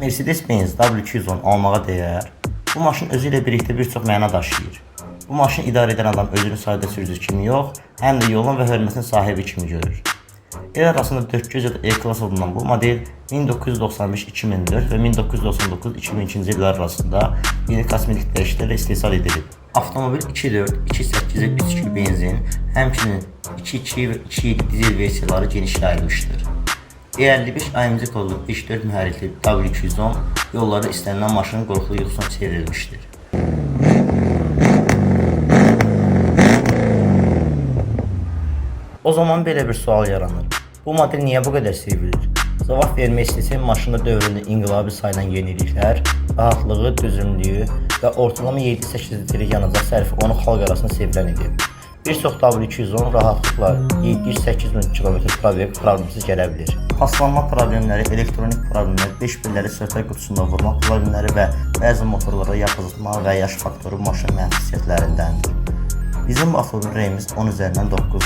Mercedes-Benz W210 almağa dəyər. Bu maşın özü ilə birlikdə bir çox məna daşıyır. Bu maşını idarə edən adam özünü sadə sürücü kimi yox, həm də yolun və hörmətin sahibi kimi görür. El arasında 400 ya da E-Class adlanan bu model 1995-2004 və 1999-2002-ci illər arasında yeni kosmetik dəyişikliklərlə istehsal edilib. Avtomobil 2.4, 2.8 və 3.2 benzin, həmçinin 2.2 və 2.7 dizel versiyaları geniş yayılmışdır. E55 AMG kodlu 5.4 mühərrikli W210 yollarda istənilən maşının qorxulu yuxusuna çevrilmişdir. O zaman belə bir sual yaranır. Bu model niyə bu qədər sevilir? Cavab vermək istəsək, maşında dövründə inqilabi sayılan yeniliklər, rahatlığı, düzümlüyü və ortalama 7-8 litrelik yanacaq sərfi onu xalq arasında sevilən edib. Bir çox W210 rahatlıqla 700-800 min km probeg problemsiz gələ bilir. Paslanma problemləri, elektronik problemlər, 5 pilləri sörtək qutusunda vurma problemləri və bəzi motorlarda yaxızma və yaş faktoru maşının mənfi xüsusiyyətlərindəndir. Bizim bu avtomobil rəyimiz 10 üzərindən 9.